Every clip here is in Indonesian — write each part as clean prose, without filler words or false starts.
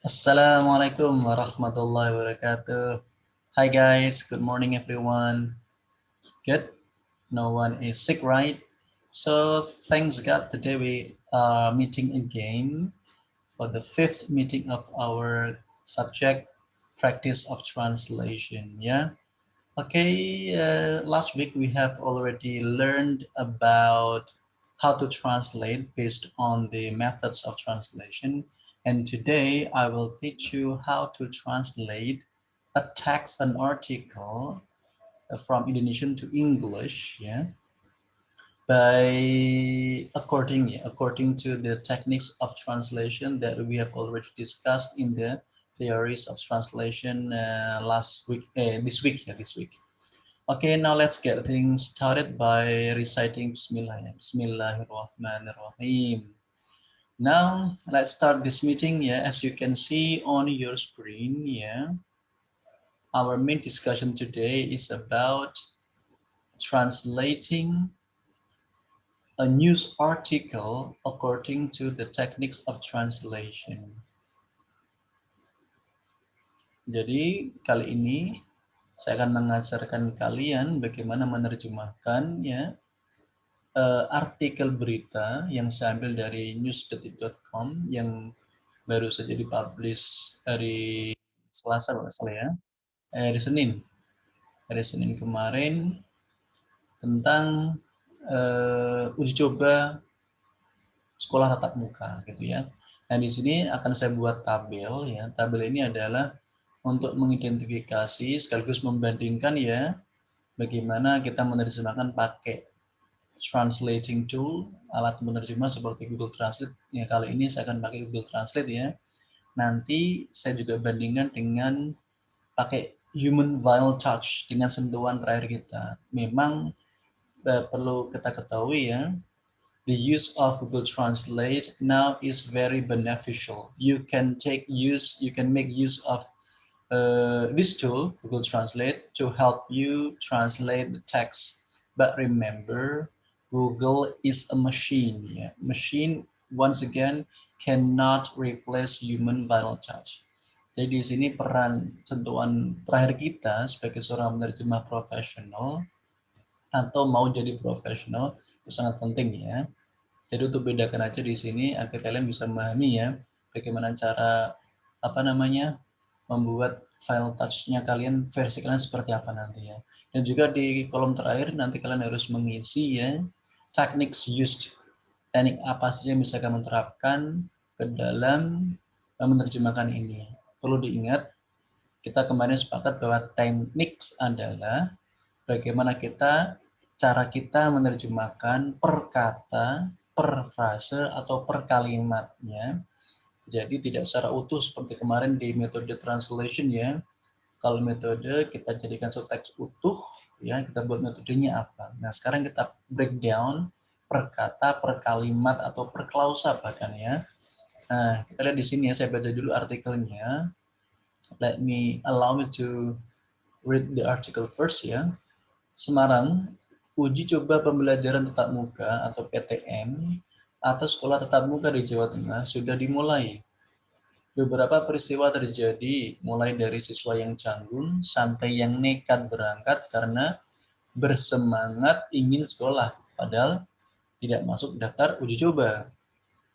Assalamualaikum warahmatullahi wabarakatuh. Hi guys, good morning everyone. Good? No one is sick, right? So thanks God today we are meeting again for the fifth meeting of our subject practice of translation. Yeah. Okay. Last week we have already learned about how to translate based on the methods of translation. And today I will teach you how to translate a text, an article from Indonesian to English, yeah, according to the techniques of translation that we have already discussed in the theories of translation this week. Okay, now let's get things started by reciting Bismillahirrahmanirrahim. Now let's start this meeting. Yeah, as you can see on your screen. Yeah, our main discussion today is about translating a news article according to the techniques of translation. Jadi kali ini saya akan mengajarkan kalian bagaimana menerjemahkan ya artikel berita yang saya ambil dari news.detik.com yang baru saja dipublish hari Selasa kalau salah ya, hari Senin kemarin tentang uji coba sekolah tatap muka gitu ya. Nah di sini akan saya buat tabel ya. Tabel ini adalah untuk mengidentifikasi sekaligus membandingkan ya bagaimana kita menerjemahkan pakai translating tool, alat penerjemah seperti Google Translate. Ya, kali ini saya akan pakai Google Translate ya. Nanti saya juga bandingkan dengan pakai human vital touch, dengan sentuhan terakhir kita. Memang perlu kita ketahui ya, the use of Google Translate now is very beneficial. You can make use of this tool, Google Translate, to help you translate the text. But remember, Google is a machine. Yeah? Machine, once again, cannot replace human vital touch. Jadi di sini peran sentuhan terakhir kita sebagai seorang penerjemah profesional atau mau jadi profesional itu sangat penting ya. Jadi untuk bedakan aja di sini agar kalian bisa memahami ya bagaimana cara membuat file touch-nya kalian, versi kalian seperti apa nanti ya. Dan juga di kolom terakhir nanti kalian harus mengisi ya techniques used, teknik apa saja yang bisa kamu terapkan ke dalam menerjemahkan ini. Perlu diingat, kita kemarin sepakat bahwa teknik adalah bagaimana cara kita menerjemahkan per kata, per frase, atau per kalimatnya. Jadi tidak secara utuh seperti kemarin di metode translation ya. Kalau metode kita jadikan satu teks utuh, ya kita buat metodenya apa. Nah sekarang kita breakdown per kata, per kalimat, atau per klausa bahkan ya. Nah kita lihat di sini ya, saya baca dulu artikelnya. Allow me to read the article first ya. Semarang, uji coba pembelajaran tatap muka atau PTM atau sekolah tatap muka di Jawa Tengah sudah dimulai. Beberapa peristiwa terjadi, mulai dari siswa yang canggung sampai yang nekat berangkat karena bersemangat ingin sekolah, padahal tidak masuk daftar uji coba.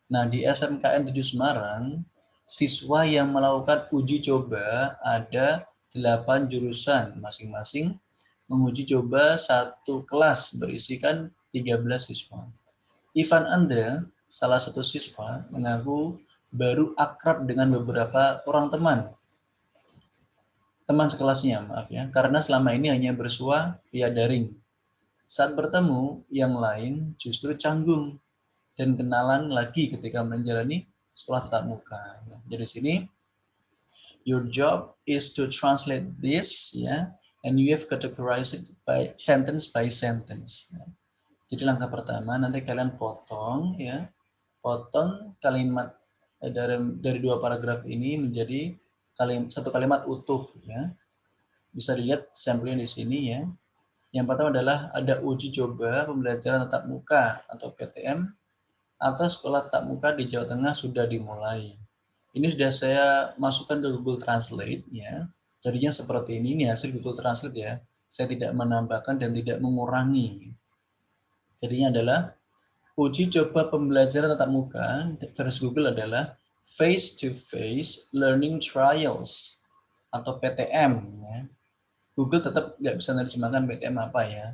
Nah, di SMKN 7 Semarang, siswa yang melakukan uji coba ada 8 jurusan, masing-masing menguji coba satu kelas berisikan 13 siswa. Ivan Andre, salah satu siswa, mengaku baru akrab dengan beberapa orang teman sekelasnya, maaf ya, karena selama ini hanya bersua via daring. Saat bertemu, yang lain justru canggung dan kenalan lagi ketika menjalani sekolah tatap muka. Jadi sini, your job is to translate this, ya, and you have categorized it by sentence. Jadi langkah pertama nanti kalian potong ya, potong kalimat dari dua paragraf ini menjadi satu kalimat utuh ya. Bisa dilihat sampelnya di sini ya. Yang pertama adalah ada uji coba pembelajaran tatap muka atau PTM atau sekolah tatap muka di Jawa Tengah sudah dimulai. Ini sudah saya masukkan ke Google Translate ya. Jadinya seperti ini hasil Google Translate ya. Saya tidak menambahkan dan tidak mengurangi. Jadinya adalah uji coba pembelajaran tatap muka versi Google adalah face-to-face learning trials atau PTM. Ya. Google tetap nggak bisa menerjemahkan PTM apa ya.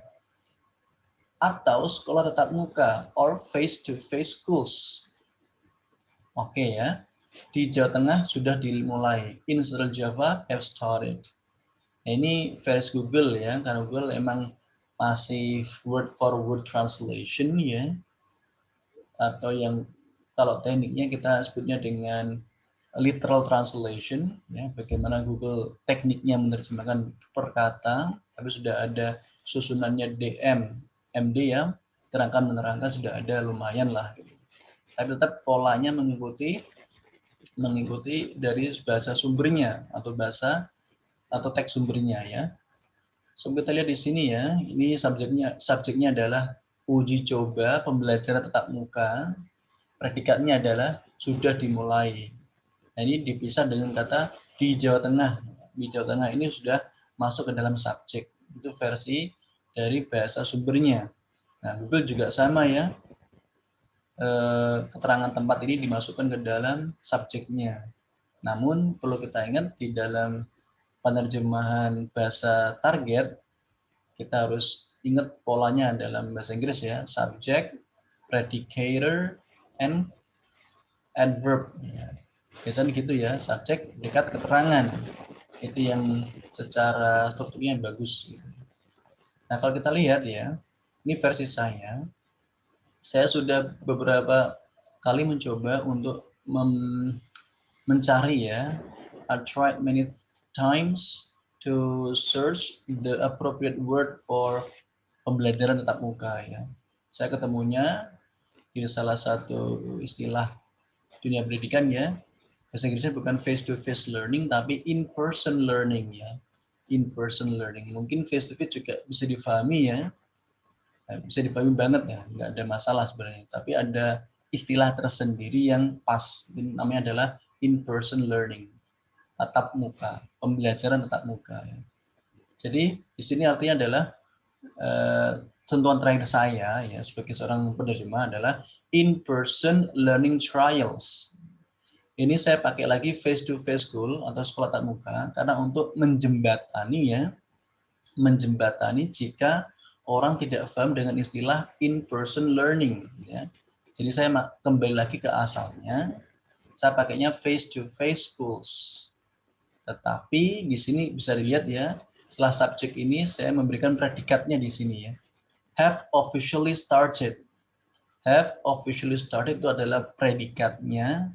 Atau sekolah tatap muka or face-to-face schools. Oke ya. Di Jawa Tengah sudah dimulai. In Central Java have started. Nah, ini versi Google ya, karena Google emang masih word for word translation ya, atau yang kalau tekniknya kita sebutnya dengan literal translation ya, bagaimana Google tekniknya menerjemahkan per kata, tapi sudah ada susunannya DM, MD ya, terangkan menerangkan sudah ada lumayan lah. Gitu. Tapi tetap polanya mengikuti dari bahasa sumbernya atau teks sumbernya ya. So, kita lihat di sini ya, ini subjeknya adalah uji coba pembelajaran tatap muka. Predikatnya adalah sudah dimulai. Nah, ini dipisah dengan kata di Jawa Tengah. Di Jawa Tengah ini sudah masuk ke dalam subjek. Itu versi dari bahasa sumbernya. Nah, Google juga sama ya. Keterangan tempat ini dimasukkan ke dalam subjeknya. Namun perlu kita ingat di dalam penerjemahan bahasa target kita harus ingat polanya dalam bahasa Inggris ya, subject, predicator, and adverb. Biasanya gitu ya, subjek, predikat, keterangan. Itu yang secara strukturnya bagus. Nah kalau kita lihat ya, ini versi saya sudah beberapa kali mencoba untuk mencari ya, I tried many times to search the appropriate word for pembelajaran tatap muka ya. Saya ketemunya di salah satu istilah dunia pendidikan ya. Bahasa Inggrisnya bukan face to face learning tapi in person learning ya. In person learning. Mungkin face to face juga bisa difahami ya. Bisa difahami banget ya, nggak ada masalah sebenarnya. Tapi ada istilah tersendiri yang pas, namanya adalah in person learning, tatap muka, pembelajaran tatap muka. Ya. Jadi di sini artinya adalah sentuhan terakhir saya ya sebagai seorang penerjemah adalah in person learning trials. Ini saya pakai lagi face to face school atau sekolah tatap muka karena untuk menjembatani ya, menjembatani jika orang tidak paham dengan istilah in person learning ya. Jadi saya kembali lagi ke asalnya, saya pakainya face to face schools. Tetapi di sini bisa dilihat ya, setelah subjek ini saya memberikan predikatnya di sini ya. Have officially started. Have officially started itu adalah predikatnya.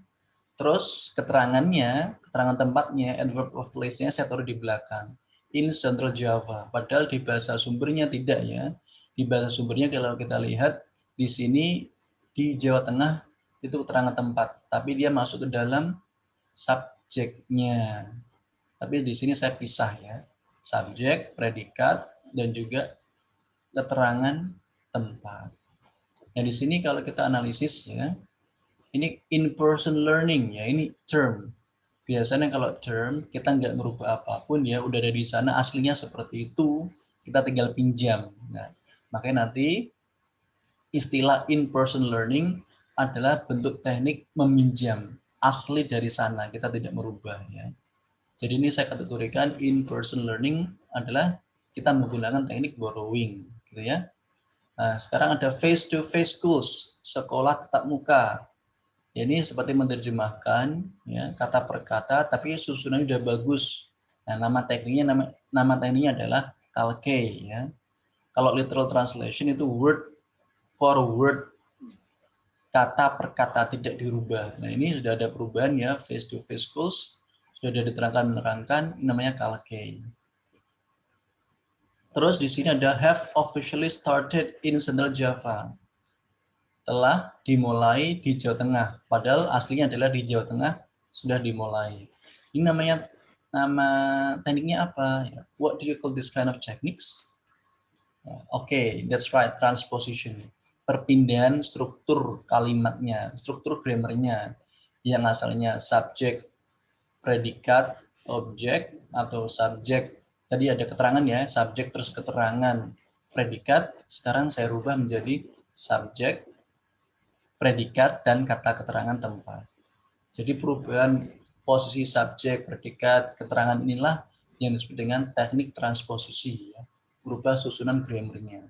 Terus keterangannya, keterangan tempatnya, adverb of place-nya saya taruh di belakang. In Central Java. Padahal di bahasa sumbernya tidak ya. Di bahasa sumbernya kalau kita lihat di sini di Jawa Tengah itu keterangan tempat, tapi dia masuk ke dalam subjeknya. Tapi di sini saya pisah ya. Subjek, predikat, dan juga keterangan tempat. Nah, di sini kalau kita analisis ya, ini in-person learning ya, ini term. Biasanya kalau term kita nggak merubah apapun ya, udah ada di sana aslinya seperti itu, kita tinggal pinjam. Nah, makanya nanti istilah in-person learning adalah bentuk teknik meminjam asli dari sana, kita tidak merubah ya. Jadi ini saya kategorikan in-person learning adalah kita menggunakan teknik borrowing, gitu ya. Nah, sekarang ada face-to-face schools, sekolah tatap muka. Ya, ini seperti menerjemahkan ya, kata per kata, tapi susunannya sudah bagus. Nah, nama tekniknya adalah Kalke ya. Kalau literal translation itu word for word, kata per kata tidak dirubah. Nah, ini sudah ada perubahan ya, face-to-face schools sudah ada menerangkan namanya Kalke. Terus di sini ada have officially started in Central Java. Telah dimulai di Jawa Tengah. Padahal aslinya adalah di Jawa Tengah sudah dimulai. Ini nama tekniknya apa? What do you call this kind of techniques? Oke, that's right, transposition. Perpindahan struktur kalimatnya, struktur grammarnya. yang asalnya subjek, predikat, objek, atau subjek. Tadi ada keterangan ya, subjek terus keterangan, predikat. Sekarang saya rubah menjadi subjek, predikat, dan kata keterangan tempat. Jadi perubahan posisi subjek, predikat, keterangan inilah yang disebut dengan teknik transposisi, ya. Berubah susunan grammarnya.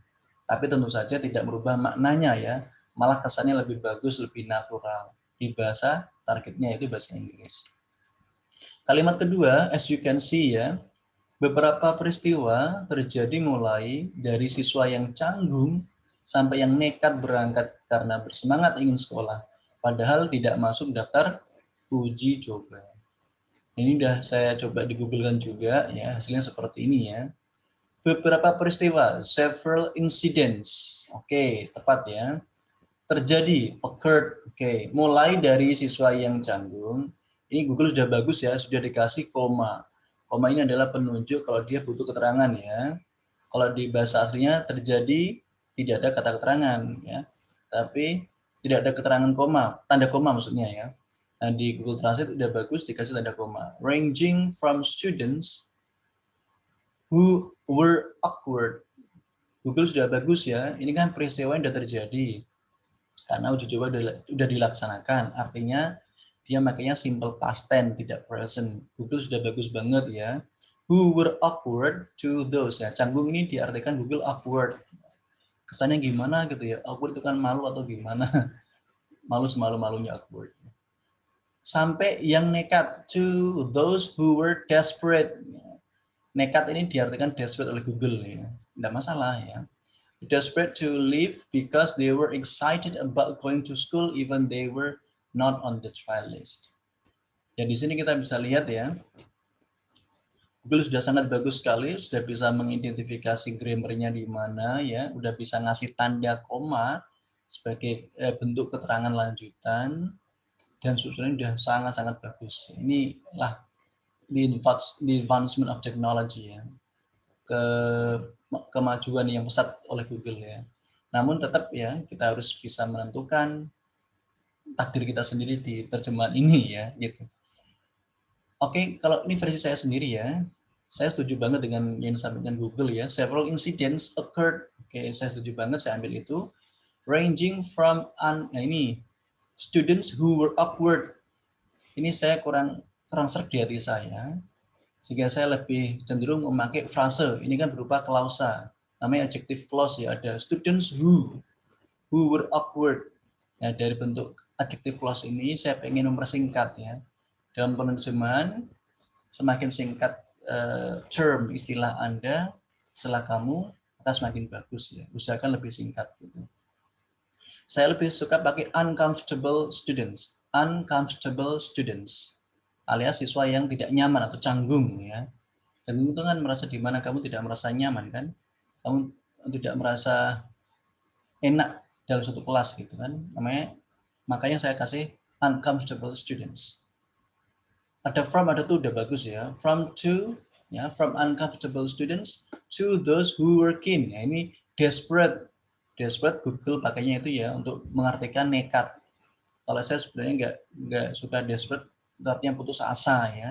Tapi tentu saja tidak merubah maknanya ya, malah kesannya lebih bagus, lebih natural. Di bahasa targetnya itu bahasa Inggris. Kalimat kedua, as you can see ya, beberapa peristiwa terjadi mulai dari siswa yang canggung sampai yang nekat berangkat karena bersemangat ingin sekolah, padahal tidak masuk daftar uji coba. Ini sudah saya coba di Google-kan juga ya, hasilnya seperti ini ya. Beberapa peristiwa, several incidents. Oke, tepat ya. Terjadi, occurred. Oke, mulai dari siswa yang canggung. Ini Google sudah bagus ya, sudah dikasih koma. Koma ini adalah penunjuk kalau dia butuh keterangan ya. Kalau di bahasa aslinya terjadi tidak ada kata keterangan ya. Tapi tidak ada keterangan koma, tanda koma maksudnya ya. Nah, di Google Translate sudah bagus dikasih tanda koma. Ranging from students who were awkward. Google sudah bagus ya. Ini kan peristiwa yang sudah terjadi karena uji coba sudah dilaksanakan. Artinya dia makanya simple past tense, tidak present. Google sudah bagus banget ya. Who were awkward to those ya. Canggung ini diartikan Google awkward. Kesannya gimana gitu ya? Awkward itu kan malu atau gimana? Malu semalu-malunya awkward. Sampai yang nekat, to those who were desperate. Nekat ini diartikan desperate oleh Google ya. Tidak masalah ya. Desperate to leave because they were excited about going to school even they were not on the trial list. Ya di sini kita bisa lihat ya, Google sudah sangat bagus sekali, sudah bisa mengidentifikasi grammarnya di mana ya, sudah bisa ngasih tanda koma sebagai bentuk keterangan lanjutan, dan susunannya sudah sangat-sangat bagus. Inilah the advancement of technology ya, kemajuan yang pesat oleh Google ya. Namun tetap ya kita harus bisa menentukan takdir kita sendiri di terjemahan ini ya gitu. Oke, kalau ini versi saya sendiri ya, saya setuju banget dengan yang disampaikan Google ya. Several incidents occurred. Oke, saya setuju banget, saya ambil itu. Ranging from ini students who were awkward. Ini saya kurang serg di hati saya, sehingga saya lebih cenderung memakai frase. Ini kan berupa klausa, namanya adjective clause ya. Ada students who were awkward. Ya, dari bentuk adjective clause ini saya ingin mempersingkat ya. Dalam penerjemahan semakin singkat term istilah Anda setelah kamu akan semakin bagus ya. Usahakan lebih singkat gitu. Saya lebih suka pakai uncomfortable students. Uncomfortable students alias siswa yang tidak nyaman atau canggung ya. Canggung itu kan merasa di mana kamu tidak merasa nyaman kan? Kamu tidak merasa enak dalam satu kelas gitu kan. Makanya saya kasih uncomfortable students. Ada from, ada to, udah bagus ya. From to, ya, from uncomfortable students to those who were keen. Ya, ini desperate. Desperate Google pakainya itu ya untuk mengartikan nekat. Kalau saya sebenarnya nggak suka desperate, artinya putus asa ya.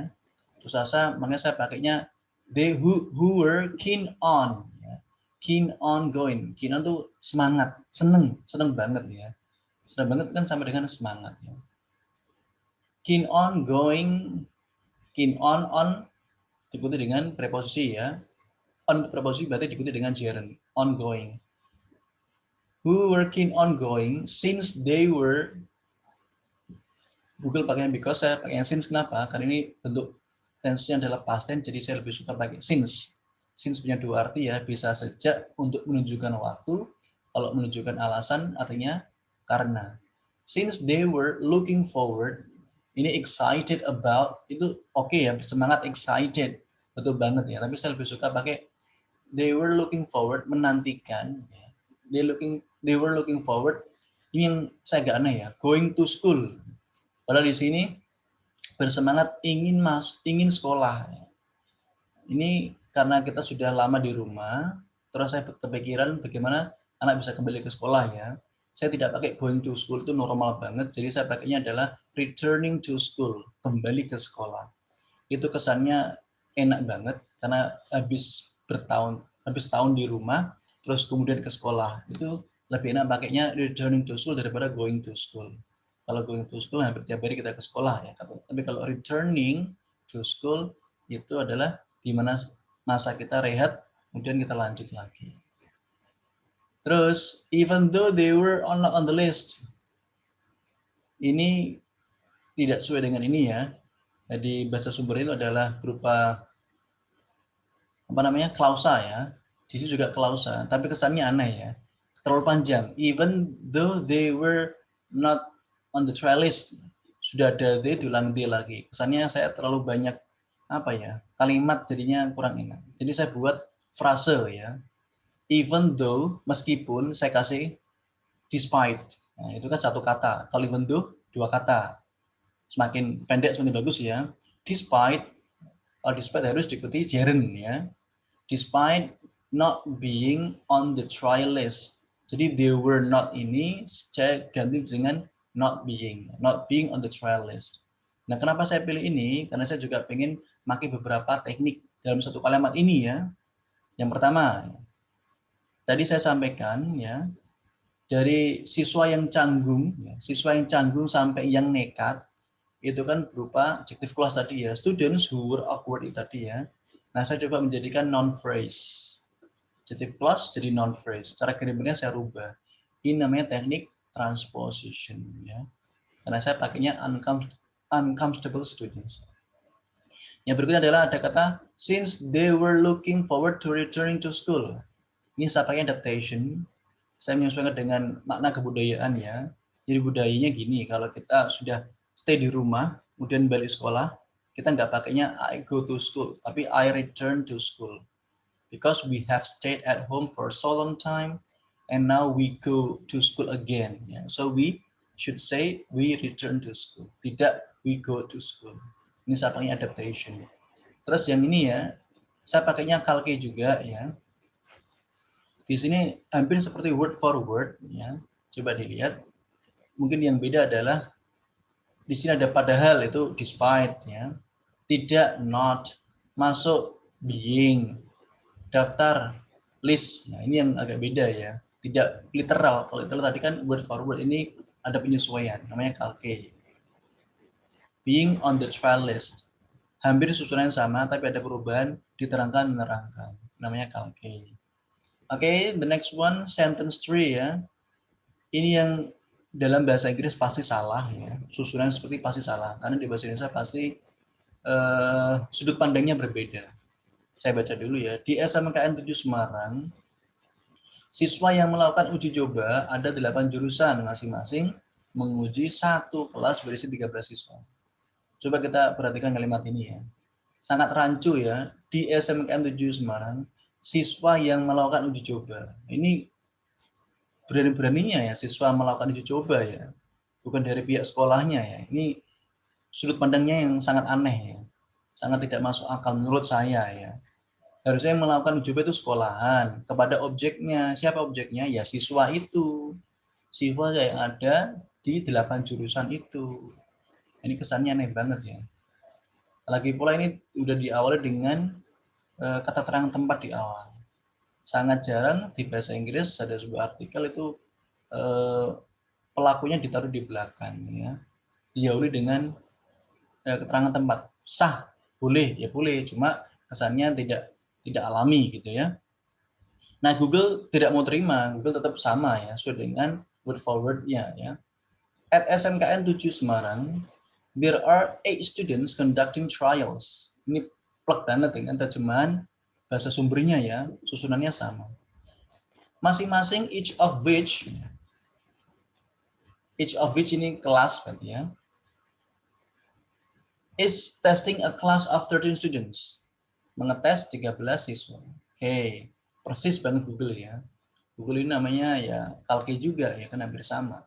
Putus asa, makanya saya pakainya they who were keen on. Ya. Keen on going. Keen on tuh semangat, seneng banget ya. Seneng banget kan sama dengan semangat ya. Keen on going, keen on diikuti dengan preposisi ya. On preposisi berarti diikuti dengan gerund, ongoing. Who were keen on going since they were, Google pakainya because, saya pakai yang since. Kenapa? Karena ini bentuk tense-nya adalah past tense, jadi saya lebih suka pakai since. Since punya dua arti ya, bisa sejak untuk menunjukkan waktu, kalau menunjukkan alasan artinya karena. Since they were looking forward, ini excited about, itu oke ya, bersemangat, excited, betul banget ya. Tapi saya lebih suka pakai they were looking forward, menantikan. Ya. They were looking forward. Ini yang saya agak aneh ya, going to school. Padahal di sini bersemangat ingin sekolah. Ini karena kita sudah lama di rumah, terus saya kepikiran bagaimana anak bisa kembali ke sekolah ya. saya tidak pakai going to school, itu normal banget. Jadi saya pakainya adalah returning to school, kembali ke sekolah. Itu kesannya enak banget karena habis tahun di rumah, terus kemudian ke sekolah. Itu lebih enak pakainya returning to school daripada going to school. Kalau going to school hampir tiap hari kita ke sekolah ya. Tapi kalau returning to school itu adalah di mana masa kita rehat, kemudian kita lanjut lagi. Terus, even though they were not on the list, ini tidak sesuai dengan ini ya. Jadi bahasa sumber itu adalah berupa apa namanya klausa ya. Di sini juga klausa, tapi kesannya aneh ya. Terlalu panjang. Even though they were not on the trial list, sudah ada they diulang they lagi. Kesannya saya terlalu banyak apa ya kalimat jadinya kurang enak. Jadi saya buat frase ya. Even though, meskipun saya kasih despite. Nah, itu kan satu kata. Kalau even though, dua kata. Semakin pendek semakin bagus ya. Despite, despite harus diikuti gerund ya. Despite not being on the trial list. Jadi they were not ini saya ganti dengan not being on the trial list. Nah, kenapa saya pilih ini? Karena saya juga pengen pakai beberapa teknik dalam satu kalimat ini ya. Yang pertama, tadi saya sampaikan ya, dari siswa yang canggung sampai yang nekat, itu kan berupa adjective clause tadi ya, students who were awkward itu tadi ya. Nah, saya coba menjadikan non phrase. Adjective clause jadi non phrase. Cara grammarnya saya rubah. Ini namanya teknik transposition ya. Karena saya pakainya uncomfortable students. Yang berikutnya adalah ada kata since they were looking forward to returning to school. Ini saya pakai adaptation. Saya menyesuaikan dengan makna kebudayaan ya. Jadi budayanya gini, kalau kita sudah stay di rumah, kemudian balik sekolah, kita nggak pakainya I go to school, tapi I return to school. Because we have stayed at home for so long time, and now we go to school again. Ya. So we should say we return to school, tidak we go to school. Ini saya pakai adaptation. Terus yang ini ya, saya pakainya kalke juga ya. Di sini hampir seperti word for word ya. Coba dilihat. Mungkin yang beda adalah di sini ada padahal itu despite ya. Tidak not, masuk being, daftar list. Nah, ini yang agak beda ya. Tidak literal. Kalau literal tadi kan word for word, ini ada penyesuaian namanya kalke. Being on the trial list. Hampir susunan sama tapi ada perubahan diterangkan menerangkan. Namanya kalke. Oke, the next one, sentence 3 ya. Ini yang dalam bahasa Inggris pasti salah ya. Susunan seperti pasti salah. Karena di bahasa Indonesia pasti sudut pandangnya berbeda. Saya baca dulu ya. Di SMKN 7 Semarang, siswa yang melakukan uji coba ada 8 jurusan masing-masing menguji satu kelas berisi 13 siswa. Coba kita perhatikan kalimat ini ya. Sangat rancu ya. Di SMKN 7 Semarang, siswa yang melakukan uji coba. Ini berani-beraninya ya siswa melakukan uji coba ya. Bukan dari pihak sekolahnya ya. Ini sudut pandangnya yang sangat aneh ya. Sangat tidak masuk akal menurut saya ya. Harusnya yang melakukan uji coba itu sekolahan. Kepada objeknya, siapa objeknya? Ya siswa itu. Siswa yang ada di 8 jurusan itu. Ini kesannya aneh banget ya. Lagi pula ini udah diawali dengan kata terang tempat di awal. Sangat jarang di bahasa Inggris ada sebuah artikel itu pelakunya ditaruh di belakang ya. Diawali dengan keterangan tempat. Sah, boleh, ya boleh, cuma kesannya tidak alami gitu ya. Nah, Google tidak mau terima, Google tetap sama ya, sesuai dengan word for word-nya ya. At SMKN 7 Semarang, there are 8 students conducting trials. Ini plek banget dengan terjemahan bahasa sumbernya ya, susunannya sama. Masing-masing each of which ini kelas berarti ya, is testing a class of 13 students. Mengetes 13 siswa. Oke, persis banget Google ya. Google ini namanya ya kalke juga ya, kan hampir sama.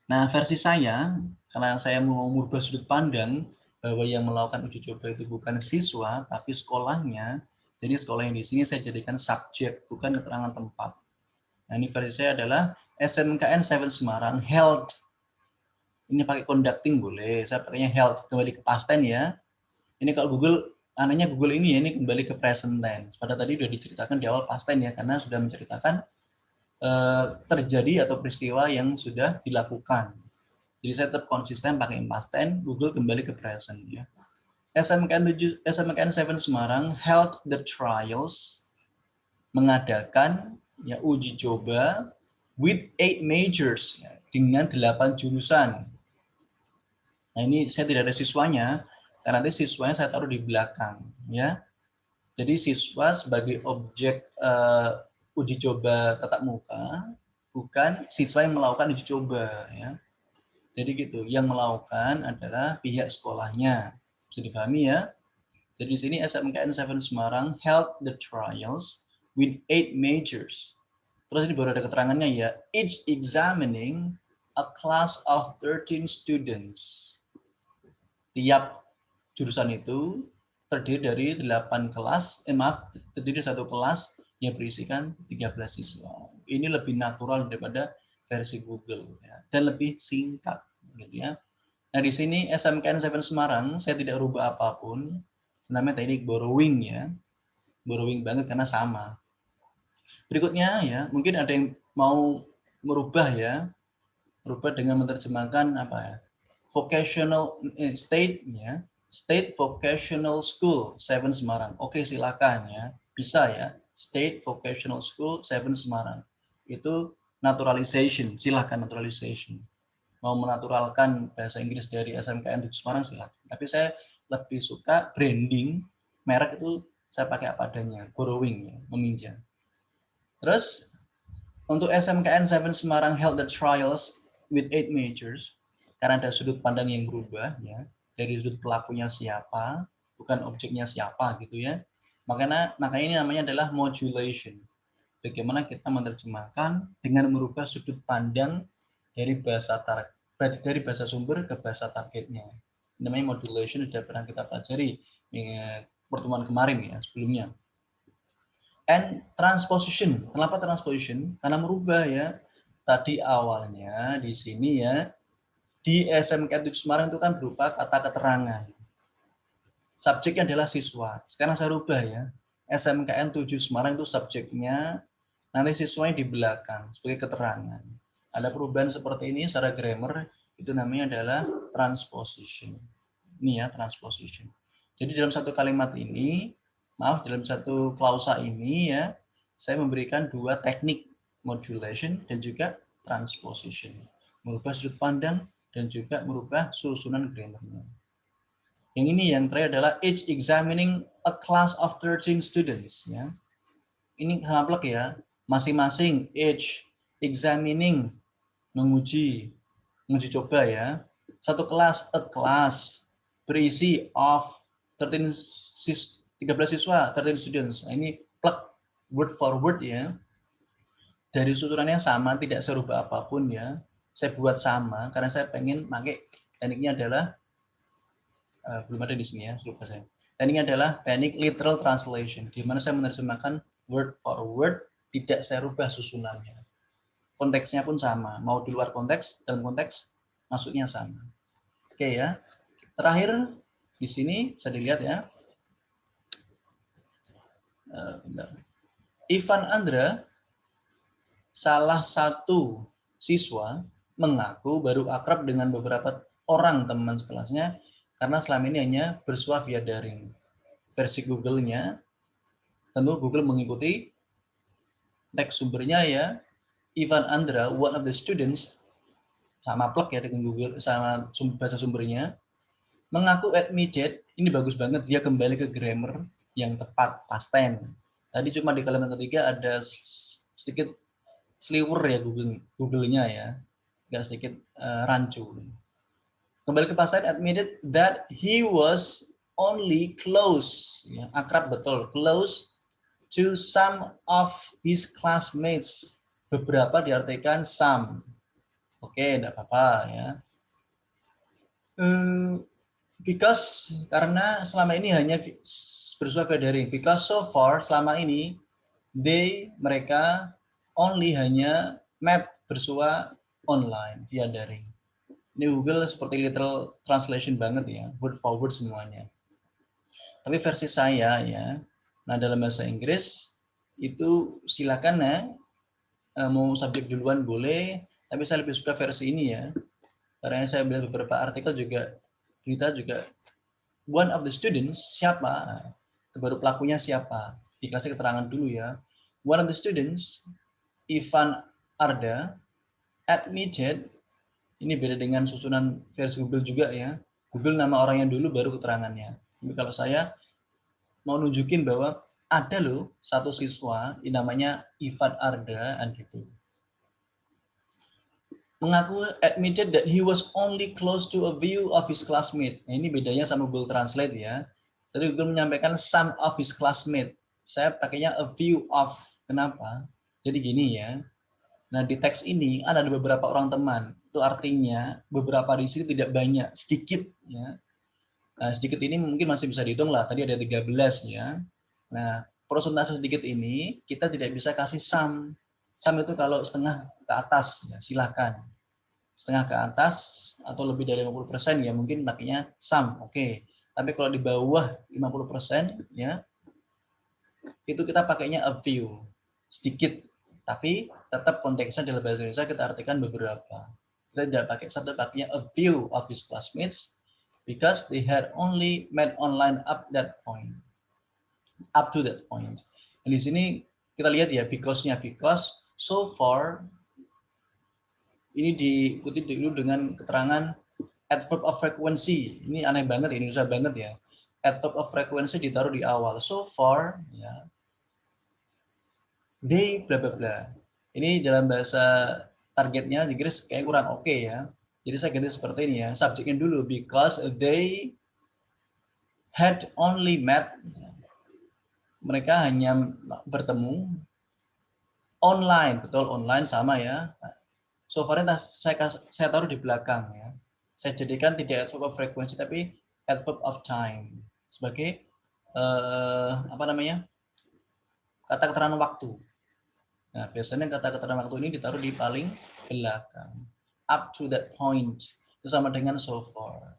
Nah, versi saya, karena saya mau merubah sudut pandang bahwa yang melakukan uji coba itu bukan siswa, tapi sekolahnya. Jadi sekolah yang di sini saya jadikan subjek, bukan keterangan tempat. Nah, ini versi saya adalah SMKN 7 Semarang held. Ini pakai conducting boleh, saya pakainya held, kembali ke past tense ya. Ini kalau Google, anehnya Google ini ya, ini kembali ke present tense. Pada tadi sudah diceritakan di awal past tense ya, karena sudah menceritakan terjadi atau peristiwa yang sudah dilakukan. Jadi saya tetap konsisten pakai past tense, Google kembali ke present ya. SMKN 7 Semarang held the trials, mengadakan ya uji coba with 8 majors ya, dengan 8 jurusan. Nah, ini saya tidak ada siswanya, karena nanti siswanya saya taruh di belakang ya. Jadi siswa sebagai objek uji coba tatap muka, bukan siswa yang melakukan uji coba ya. Jadi gitu, yang melakukan adalah pihak sekolahnya. Bisa dipahami ya. Jadi di sini SMKN 7 Semarang held the trials with 8 majors. Terus ini baru ada keterangannya ya, each examining a class of 13 students. Tiap jurusan itu terdiri dari 8 kelas, terdiri dari satu kelas yang berisikan 13 siswa. Ini lebih natural daripada versi Google ya, dan lebih singkat gitu ya. Nah, di sini SMKN 7 Semarang saya tidak rubah apapun. Namanya teknik borrowing ya. Borrowing banget karena sama. Berikutnya ya, mungkin ada yang mau merubah ya. Merubah dengan menerjemahkan apa ya? Vocational state ya. State Vocational School 7 Semarang. Oke, silakan ya. Bisa ya. State Vocational School 7 Semarang. Itu naturalization, silakan naturalization. Mau menaturalkan bahasa Inggris dari SMKN 7 Semarang silakan. Tapi saya lebih suka branding merek itu saya pakai apa adanya, borrowing ya, meminjam. Terus untuk SMKN 7 Semarang held the trials with 8 majors karena ada sudut pandang yang berubah ya, dari sudut pelakunya siapa, bukan objeknya siapa gitu ya. Makanya ini namanya adalah modulation. Bagaimana kita menerjemahkan dengan merubah sudut pandang dari bahasa sumber ke bahasa targetnya. Namanya modulation, sudah pernah kita pelajari pertemuan kemarin ya sebelumnya. And transposition. Kenapa transposition? Karena merubah ya. Tadi awalnya di sini ya, di SMK 7 Semarang itu kan berupa kata keterangan. Subjeknya adalah siswa. Sekarang saya rubah ya. SMKN 7 Semarang itu subjeknya, nanti siswanya di belakang sebagai keterangan. Ada perubahan seperti ini secara grammar, itu namanya adalah transposition. Ini ya, transposition. Jadi dalam satu kalimat ini, dalam satu klausa ini ya, saya memberikan dua teknik modulation dan juga transposition. Merubah sudut pandang dan juga merubah susunan grammarnya. Yang ini yang terakhir adalah each examining a class of 13 students ya. Ini hamplek ya, masing-masing each examining menguji coba ya. Satu kelas, a class berisi of 13 siswa, 13 students. Nah, ini plug word for word ya. Dari susunannya sama, tidak saya rubah apapun ya. Saya buat sama karena saya pengen pakai tekniknya adalah belum ada di sini ya, lupa saya. Tekniknya adalah teknik literal translation, di mana saya menerjemahkan word for word, tidak saya rubah susunannya. Konteksnya pun sama, mau di luar konteks, dalam konteks, masuknya sama. Oke ya. Terakhir, di sini bisa dilihat ya. Ivan Andra, salah satu siswa, mengaku baru akrab dengan beberapa orang teman sekelasnya, karena selama ini hanya bersua via daring. Versi Google-nya, tentu Google mengikuti teks sumbernya ya. Ivan Andra, one of the students, sama plug ya dengan Google, sama bahasa sumbernya, mengaku admitted, ini bagus banget, dia kembali ke grammar yang tepat, past tense. Tadi cuma di kalimat ketiga ada sedikit sliver ya Google-nya ya, agak sedikit rancu. Kembali ke past tense, admitted that he was only close, ya, akrab betul, close to some of his classmates. Beberapa diartikan some. Oke, tidak apa-apa ya. Because karena selama ini hanya bersua via daring. Because so far selama ini mereka only hanya met bersua online via daring. Ini Google seperti literal translation banget ya, word for word semuanya. Tapi versi saya ya, nah dalam bahasa Inggris itu silakan ya, mau subjek duluan boleh, tapi saya lebih suka versi ini ya. Karena saya melihat beberapa artikel juga, berita juga, one of the students, siapa? Baru pelakunya siapa? Dikasih keterangan dulu ya. One of the students, Ivan Arda, admitted, ini beda dengan susunan versi Google juga ya. Google nama orangnya dulu baru keterangannya. Tapi kalau saya mau nunjukin bahwa ada loh satu siswa, namanya Ivan Arda, dan gitu. Mengaku admitted that he was only close to a view of his classmate. Nah, ini bedanya sama Google Translate ya. Tadi Google menyampaikan some of his classmate. Saya pakainya a view of. Kenapa? Jadi gini ya. Nah, di teks ini ada beberapa orang teman. Itu artinya beberapa di sini tidak banyak, sedikit ya. Nah, sedikit ini mungkin masih bisa dihitung lah. Tadi ada 13 ya. Nah, persentase sedikit ini kita tidak bisa kasih sum. Sum itu kalau setengah ke atas ya, silakan. Setengah ke atas atau lebih dari 50% ya mungkin pakainya sum. Oke. Tapi kalau di bawah 50% ya itu kita pakainya a few. Sedikit. Tapi tetap konteksnya dalam bahasa Indonesia kita artikan beberapa. Kita tidak pakai satu, pakainya a few of his classmates because they had only met online up that point. Up to that point. Dan di sini kita lihat ya because-nya, because so far ini diikuti dulu dengan keterangan adverb of frequency. Ini aneh banget, ini susah banget ya. Adverb of frequency ditaruh di awal. So far, ya, they bla bla bla. Ini dalam bahasa targetnya Inggris kayak kurang oke ya. Jadi saya ganti seperti ini ya. Subjeknya dulu because they had only met. Mereka hanya bertemu online, betul online sama ya. So far saya taruh di belakang ya. Saya jadikan tidak adverb of frequency tapi adverb of time sebagai apa namanya, kata keterangan waktu. Nah biasanya kata keterangan waktu ini ditaruh di paling belakang. Up to that point itu sama dengan so far.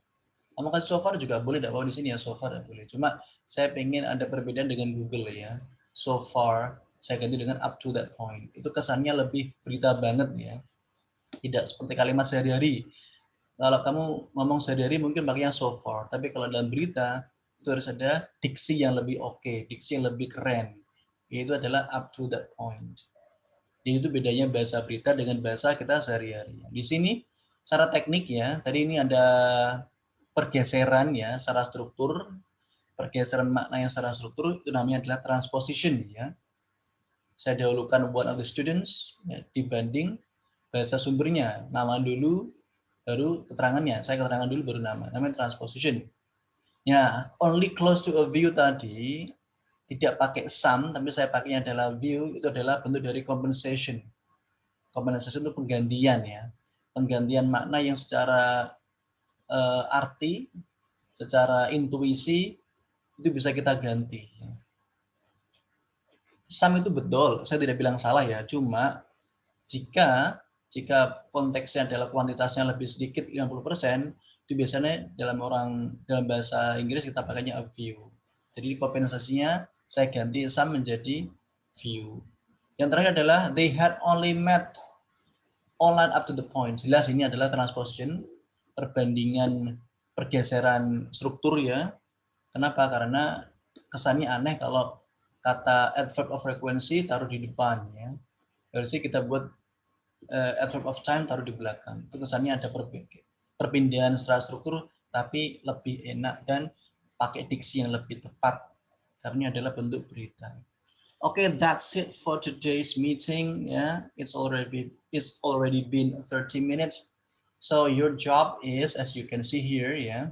Kamu kan so far juga boleh, tidak apa di sini ya so far ya boleh. Cuma saya pengen ada perbedaan dengan Google ya. So far saya ganti dengan up to that point. Itu kesannya lebih berita banget ya. Tidak seperti kalimat sehari-hari. Kalau kamu ngomong sehari-hari mungkin pakainya so far, tapi kalau dalam berita itu harus ada diksi yang lebih oke, diksi yang lebih keren. Yaitu adalah up to that point. Jadi itu bedanya bahasa berita dengan bahasa kita sehari-hari. Di sini secara teknik ya, tadi ini ada pergeseran ya secara struktur, pergeseran makna yang secara struktur itu namanya adalah transposition ya. Saya dahulukan one of the students ya, dibanding bahasa sumbernya, nama dulu baru keterangannya. Saya keterangan dulu baru nama. Namanya transposition. Ya, only close to a view tadi tidak pakai some, tapi saya pakainya adalah view, itu adalah bentuk dari compensation. Compensation itu penggantian ya. Penggantian makna yang secara arti, secara intuisi itu bisa kita ganti. Some itu betul, saya tidak bilang salah ya, cuma jika konteksnya adalah kuantitasnya lebih sedikit 50%, itu biasanya dalam bahasa Inggris kita pakainya a few. Jadi kompensasinya saya ganti some menjadi few. Yang terakhir adalah they had only met online up to the point. Jelas ini adalah transposition, perbandingan pergeseran struktur ya. Kenapa? Karena kesannya aneh kalau kata adverb of frequency taruh di depan ya. Harusnya kita buat adverb of time taruh di belakang. Itu kesannya ada perpindahan secara struktur tapi lebih enak dan pakai diksi yang lebih tepat. Karena ini adalah bentuk berita. Okay, that's it for today's meeting. Yeah, it's already been 30 minutes. So your job is, as you can see here, yeah,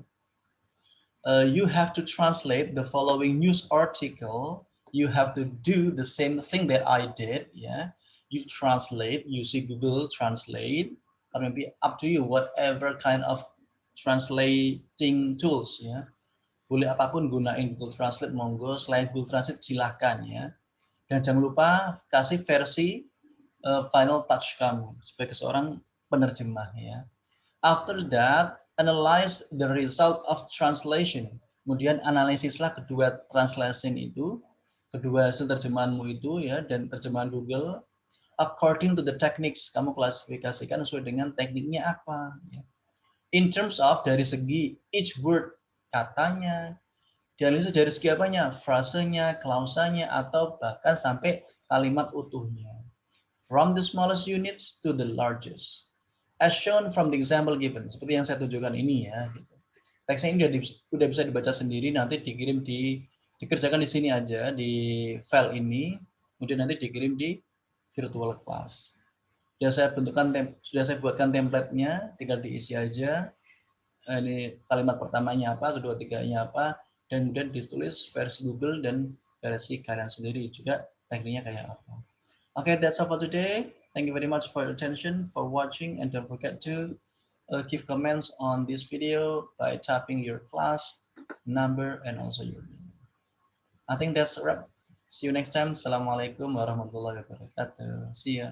you have to translate the following news article. You have to do the same thing that I did. Yeah, you translate using Google Translate, or maybe up to you, whatever kind of translating tools. Yeah, boleh apapun gunain Google Translate, monggo. Selain Google Translate silahkan ya. Dan jangan lupa kasih versi final touch kamu sebagai seorang penerjemah ya. After that, analyze the result of translation. Kemudian analisislah kedua translation itu, kedua hasil terjemahanmu itu ya, dan terjemahan Google according to the techniques. Kamu klasifikasikan sesuai dengan tekniknya apa. Ya. In terms of dari segi each word, katanya, dianalisis dari segi apanya, frasenya, klausanya, atau bahkan sampai kalimat utuhnya. From the smallest units to the largest. As shown from the example given, seperti yang saya tunjukkan ini ya. Gitu. Teksnya ini udah bisa dibaca sendiri, nanti dikirim dikerjakan di sini aja di file ini, kemudian nanti dikirim di virtual class. Sudah saya buatkan template-nya, tinggal diisi aja. Ini kalimat pertamanya apa, kedua tiganya apa, dan kemudian ditulis versi Google dan versi kalian sendiri juga tekniknya kayak apa. Okay, that's all for today. Thank you very much for your attention, for watching, and don't forget to give comments on this video by tapping your class number and also your name. I think that's a wrap. See you next time. Assalamualaikum warahmatullahi wabarakatuh. See ya.